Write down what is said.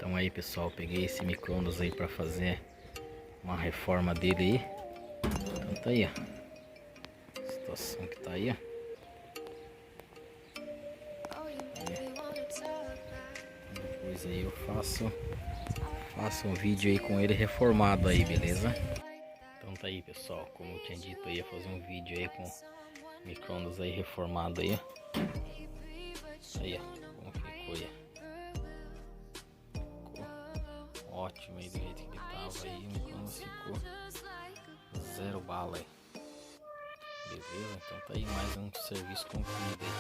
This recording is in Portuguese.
Então aí pessoal, peguei esse micro-ondas aí para fazer uma reforma dele aí. Então tá aí, ó. A situação que tá aí, ó. Depois aí eu faço um vídeo aí com ele reformado aí, beleza? Então tá aí pessoal, como eu tinha dito, eu ia fazer um vídeo aí com micro-ondas aí reformado aí, ó. Aí, ó, como ficou aí. Ficou ótimo aí do jeito que ele tava aí, o micro-ondas ficou zero bala aí. Beleza? Então tá aí mais um serviço concluído aí.